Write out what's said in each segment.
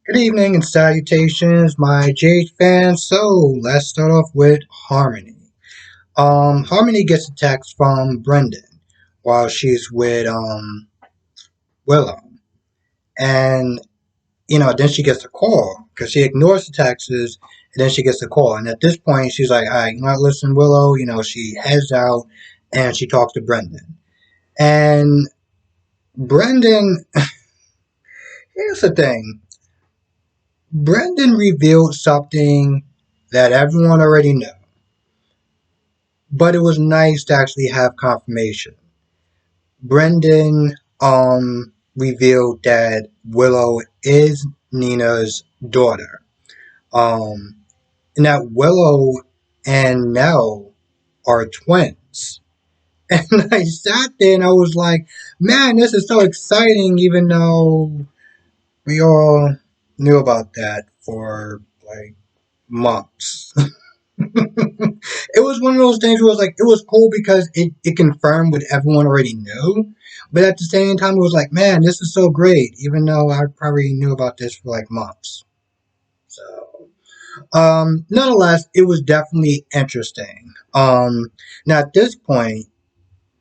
Good evening and salutations, my Jade fans. So let's start off with Harmony. Harmony gets a text from Brendan while she's with Willow, and then she gets a call because she ignores the texts, and then she gets a call. And at this point, she's like, "All right, listen, Willow." She heads out and she talks to Brendan, and Brendan. Here's the thing. Brendan revealed something that everyone already knew. But it was nice to actually have confirmation. Brendan revealed that Willow is Nina's daughter. Um and that Willow and Nell are twins. And I sat there and I was like, man, this is so exciting, even though we all knew about that for like months. It was one of those things where it was like it was cool because it confirmed what everyone already knew, but at the same time it was like, man, this is so great, even though I probably knew about this for like months. So nonetheless, it was definitely interesting. Now at this point,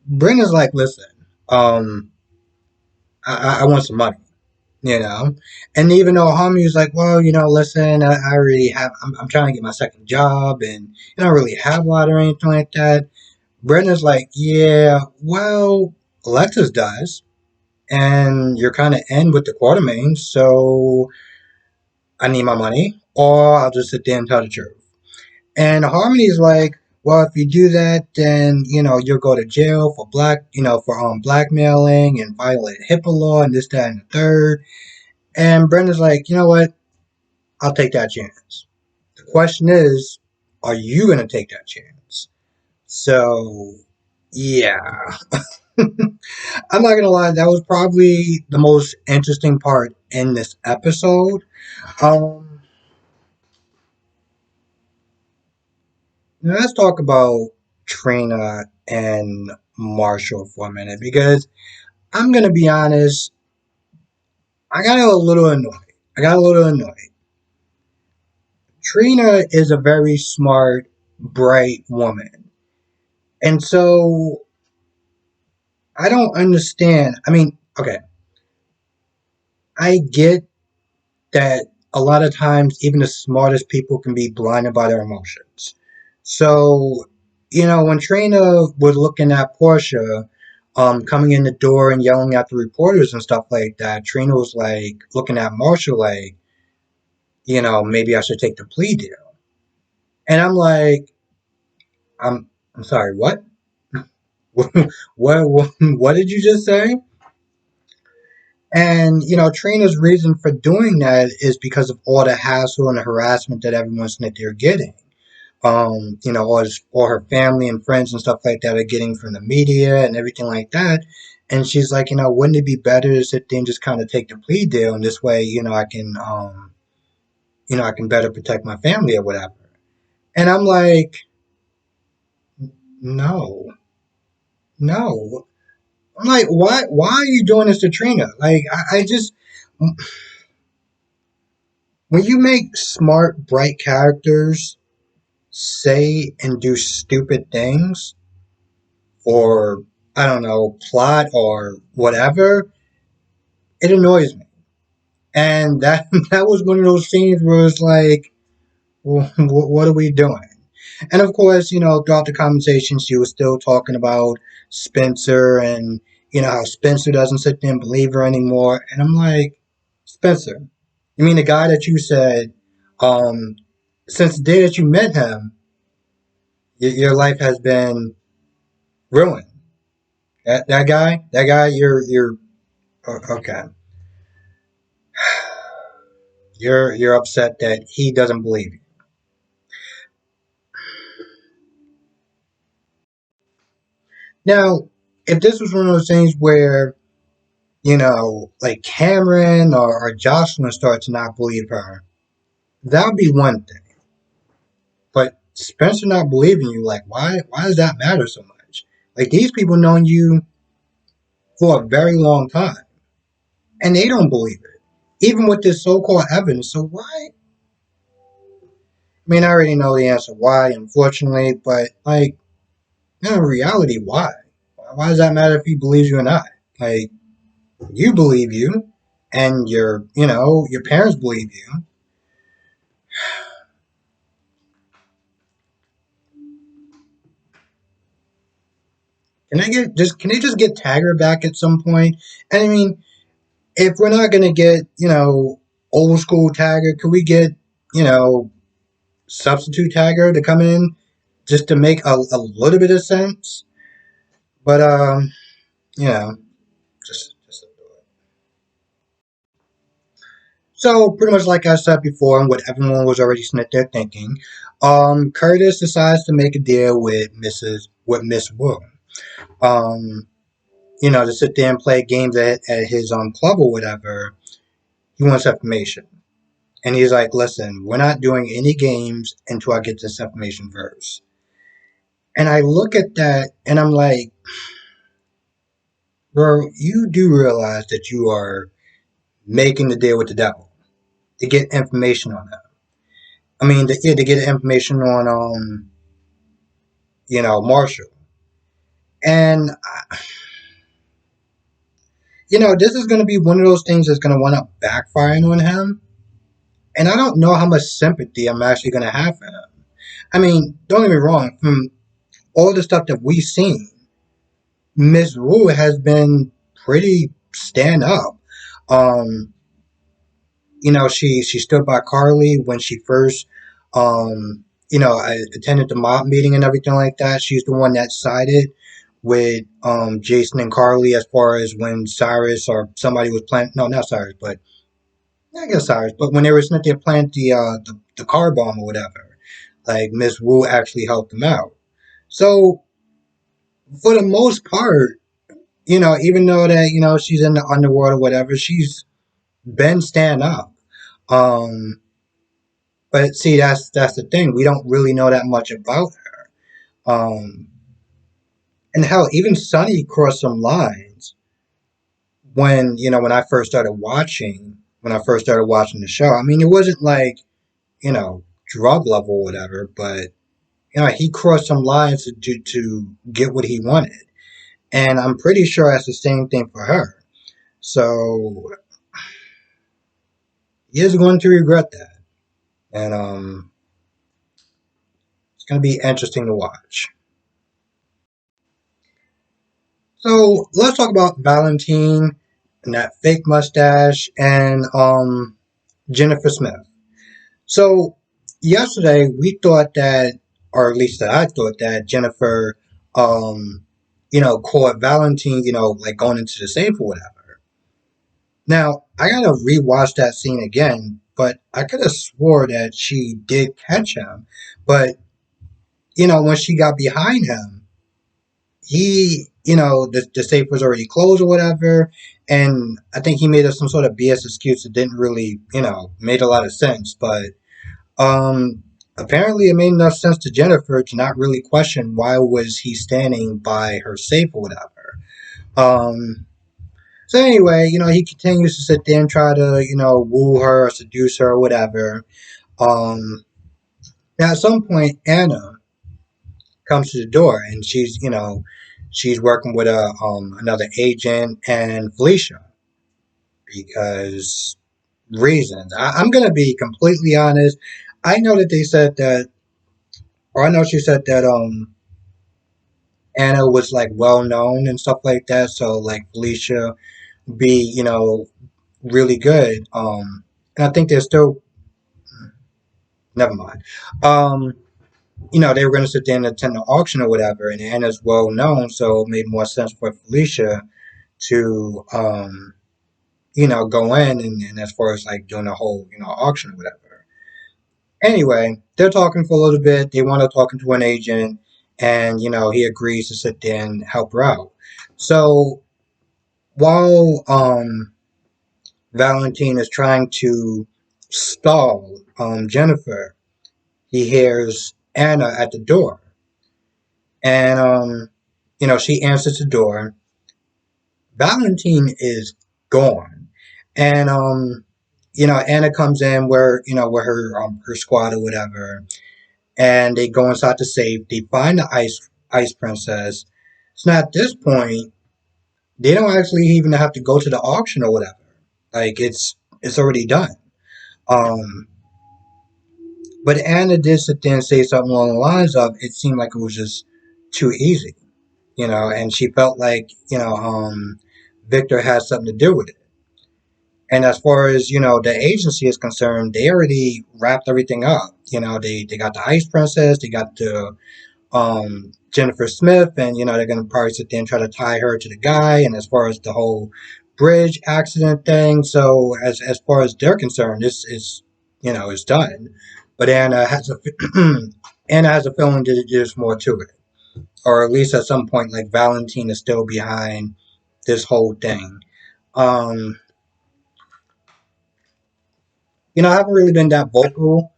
Brenda's like, listen, um, I want some money. you know. And even though homie's like, well, listen, I already have, I'm trying to get my second job and I don't really have a lot or anything like that. Brenda's like, yeah, well, Alexis does. And you're kind of in with the Quartermains, so I need my money, or I'll just sit there and tell the truth. And Harmony's like, well, if you do that, then you'll go to jail for blackmailing and violate HIPAA law and this, that, and the third. And Brenda's like, you know what? I'll take that chance. The question is, are you going to take that chance? So, yeah. I'm not going to lie, that was probably the most interesting part in this episode. Um, Now let's talk about Trina and Marshall for a minute because I'm going to be honest, I got a little annoyed. I got a little annoyed. Trina is a very smart, bright woman. And so I don't understand. I mean, okay, I get that a lot of times even the smartest people can be blinded by their emotions. So, when Trina was looking at Portia, coming in the door and yelling at the reporters and stuff like that, Trina was like looking at Marshall like, maybe I should take the plea deal. And I'm like, I'm sorry, what? What did you just say? And Trina's reason for doing that is because of all the hassle and the harassment that everyone's that they're getting. All her family and friends and stuff like that are getting from the media and everything like that. And she's like, wouldn't it be better to sit there and just kind of take the plea deal, and this way, I can better protect my family or whatever. And I'm like, no, no. I'm like, why are you doing this to Trina? Like, I just when you make smart, bright characters say and do stupid things, or I don't know, plot or whatever, it annoys me. And that that was one of those scenes where it's like, well, what are we doing? And of course, throughout the conversation, she was still talking about Spencer and how Spencer doesn't sit there and believe her anymore. And I'm like, Spencer, you mean the guy that you said, um, since the day that you met him, your life has been ruined. That guy, you're okay. You're upset that he doesn't believe you. Now, if this was one of those things where like Cameron or Jocelyn start to not believe her, that would be one thing. But Spencer not believing you, like, why does that matter so much? Like, these people known you for a very long time, and they don't believe it. even with this so-called evidence. So why? I mean, I already know the answer why, unfortunately, but like, in reality, why? Why does that matter if he believes you or not? Like, you believe you, and your parents believe you. Can they just get Taggart back at some point? And I mean, if we're not gonna get, old school Taggart, could we get, you know, substitute Taggart to come in just to make a little bit of sense? But you know, just so pretty much like I said before, and what everyone was already sitting there thinking, Curtis decides to make a deal with Miss Wu. Um, to sit there and play games at his club or whatever. He wants information. And he's like, listen, we're not doing any games until I get this information first. And I look at that and I'm like, bro, you do realize that you are making the deal with the devil to get information on him. I mean, to get information on, Marshall. And, this is going to be one of those things that's going to wind up backfiring on him. And I don't know how much sympathy I'm actually going to have for him. I mean, don't get me wrong, from all the stuff that we've seen, Miss Wu has been pretty stand up. Um, she stood by Carly when she first, I attended the mob meeting and everything like that. She's the one that sided with Jason and Carly as far as when Cyrus or somebody was planning. No, not Cyrus, but I guess Cyrus. But when they were sent there to plant the car bomb or whatever, like Miss Wu actually helped them out. So for the most part, even though that she's in the underworld or whatever, she's been stand up. Um, but see, that's the thing. We don't really know that much about her. And hell, even Sonny crossed some lines when I first started watching the show. I mean, it wasn't like drug level or whatever, but he crossed some lines to get what he wanted, and I'm pretty sure that's the same thing for her. So he is going to regret that, and it's going to be interesting to watch. So let's talk about Valentine and that fake mustache and Jennifer Smith. So yesterday we thought that, or at least that I thought that Jennifer, caught Valentine, like going into the safe or whatever. Now I gotta rewatch that scene again, but I could have swore that she did catch him. But when she got behind him, the safe was already closed or whatever, and I think he made up some sort of BS excuse that didn't really, made a lot of sense. But apparently, it made enough sense to Jennifer to not really question why was he standing by her safe or whatever. Um, so anyway, he continues to sit there and try to, woo her or seduce her or whatever. Um, Now at some point, Anna comes to the door and she's working with another agent and Felicia because reasons. I'm gonna be completely honest. I know that they said that, or I know she said that Anna was like well known and stuff like that. So like Felicia would be really good. And I think they're still, never mind. Um, they were going to sit there and attend the auction or whatever, and Anna's well known, so it made more sense for Felicia to go in and as far as like doing a whole auction or whatever. Anyway, they're talking for a little bit. They want to talk to an agent, and he agrees to sit there and help her out. So while Valentine is trying to stall Jennifer, he hears Anna at the door, and she answers the door. Valentine is gone, and Anna comes in where with her squad or whatever, and they go inside the safe. They find the ice princess. So now at this point, they don't actually even have to go to the auction or whatever. Like it's already done. Um, but Anna did sit there and say something along the lines of, "It seemed like it was just too easy," and she felt like Victor had something to do with it. And as far as the agency is concerned, they already wrapped everything up. They got the Ice Princess, they got the Jennifer Smith, and they're gonna probably sit there and try to tie her to the guy. And as far as the whole bridge accident thing, so as far as they're concerned, this is it's done. But Anna has a Anna has a feeling that there's more to it, or at least at some point, like Valentine is still behind this whole thing. Um, I haven't really been that vocal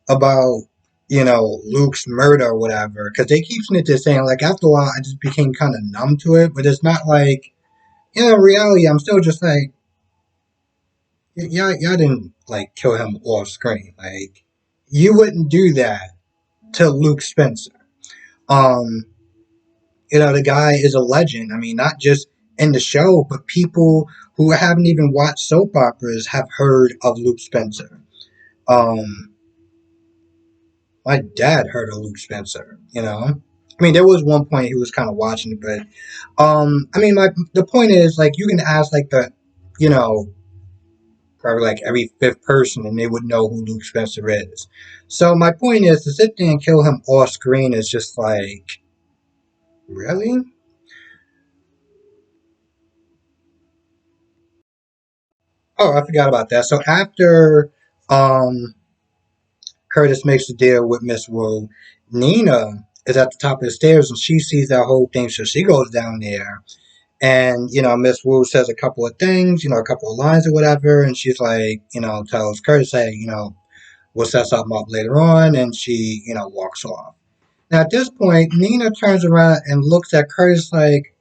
about Luke's murder or whatever, because they keep saying, like, after a while I just became kind of numb to it, but it's not like in reality I'm still just like, y'all didn't like kill him off screen. Like, you wouldn't do that to Luke Spencer. um the guy is a legend. I mean, not just in the show, but people who haven't even watched soap operas have heard of Luke Spencer. um my dad heard of Luke Spencer. I mean, there was one point he was kind of watching it, but I mean, the point is, like, you can ask like you know, probably like every fifth person, and they would know who Luke Spencer is. So my point is, to sit there and kill him off screen is just like, really? Oh, I forgot about that. So after um Curtis makes a deal with Miss Wu, Nina is at the top of the stairs and she sees that whole thing, so she goes down there. And, Miss Wu says a couple of things, a couple of lines or whatever. And she's like, tells Curtis, hey, we'll set something up later on. And she, walks off. Now, at this point, Nina turns around and looks at Curtis like,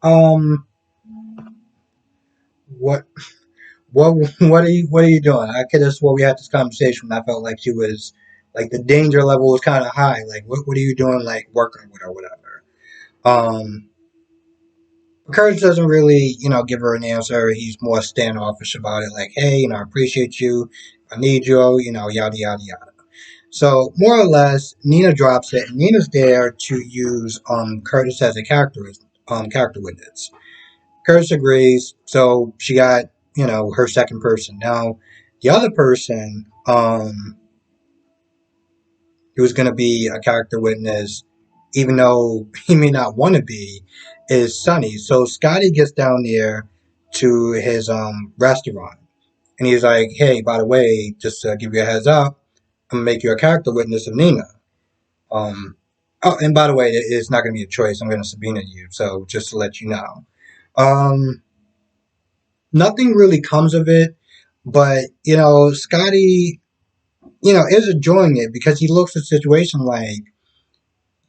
what, what are you doing? I could have swore we had this conversation. I felt like she was, like, the danger level was kind of high. Like, what are you doing, like, working with her or whatever? Um, Curtis doesn't really, give her an answer. He's more standoffish about it, like, hey, I appreciate you. I need you, yada, yada, yada. So, more or less, Nina drops it, and Nina's there to use Curtis as a character witness. Curtis agrees, so she got, her second person. Now, the other person, who's going to be a character witness, even though he may not want to be, is Sonny. So Scotty gets down there to his restaurant, and he's like, "Hey, by the way, just to give you a heads up, I'm gonna make you a character witness of Nina. Um, oh, and by the way, it's not gonna be a choice. I'm gonna subpoena you. So just to let you know." Um, Nothing really comes of it, but Scotty, is enjoying it because he looks at the situation like,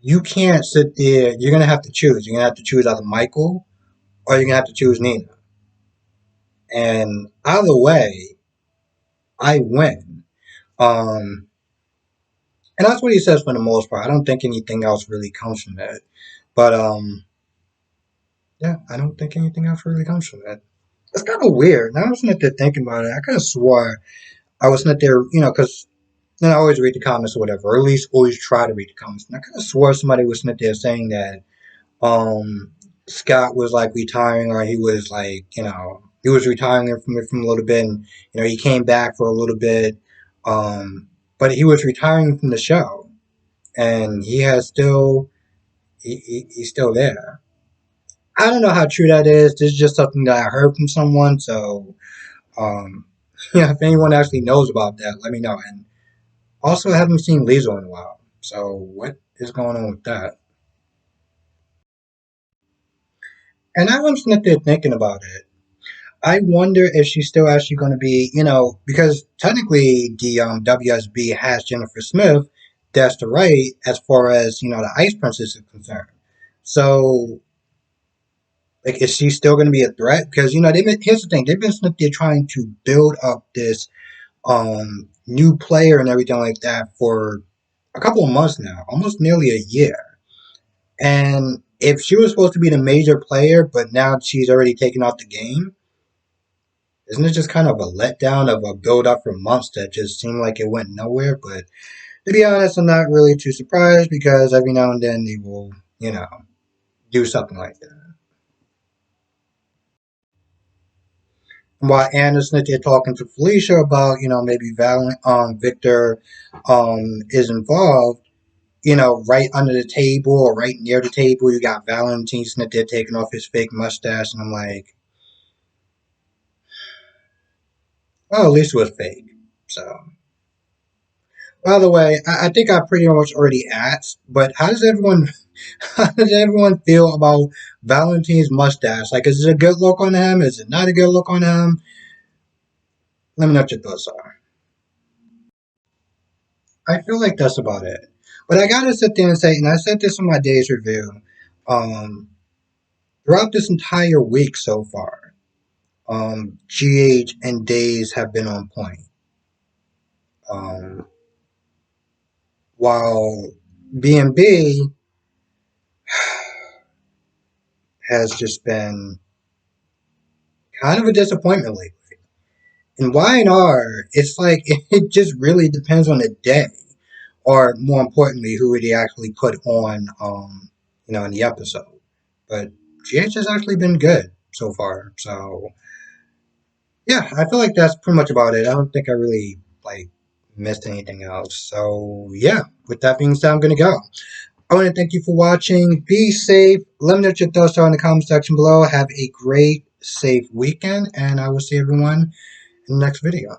you can't sit there. You're gonna have to choose. You're gonna have to choose either Michael or you're gonna have to choose Nina. And either way, I win. Um, and that's what he says for the most part. I don't think anything else really comes from that. But yeah, I don't think anything else really comes from that. It's kind of weird. Now I'm sitting there thinking about it. I could have swore I was sitting there, because I always read the comments or whatever, or at least always try to read the comments. And I could have swore somebody was sitting there saying that um, Scott was like retiring, or he was like, he was retiring from a little bit, and he came back for a little bit, but he was retiring from the show, and he has still he's still there. I don't know how true that is. This is just something that I heard from someone. So, um, yeah, if anyone actually knows about that, let me know. And also, I haven't seen Lizzo in a while. So, what is going on with that? And now I'm sitting there thinking about it. I wonder if she's still actually going to be, because technically the WSB has Jennifer Smith. That's the right as far as the Ice Princess is concerned. So Like, is she still going to be a threat? Because here's the thing: they've been they're trying to build up this new player and everything like that for a couple of months now, almost nearly a year. And if she was supposed to be the major player, but now she's already taken off the game, isn't it just kind of a letdown of a build up for months that just seemed like it went nowhere? But to be honest, I'm not really too surprised because every now and then they will, do something like that. While Anderson is talking to Felicia about, maybe Victor is involved, right under the table or right near the table, you got Valentine sitting there taking off his fake mustache, and I'm like, well, at least it was fake. So, by the way, I think I pretty much already asked, but how does everyone how does everyone feel about Valentine's mustache? Like, is it a good look on him? Is it not a good look on him? Let me know what your thoughts are. I feel like that's about it. But I gotta sit there and say, and I said this in my day's review, um, throughout this entire week so far, GH and Days have been on point. Um, while B&B has just been kind of a disappointment lately. And Y&R, it's like it just really depends on the day, or more importantly, who they actually put on, in the episode. But GH has actually been good so far. So yeah, I feel like that's pretty much about it. I don't think I really like missed anything else. So yeah, with that being said, I'm gonna go. I want to thank you for watching. Be safe. Let me know what your thoughts are in the comment section below. Have a great, safe weekend, and I will see everyone in the next video.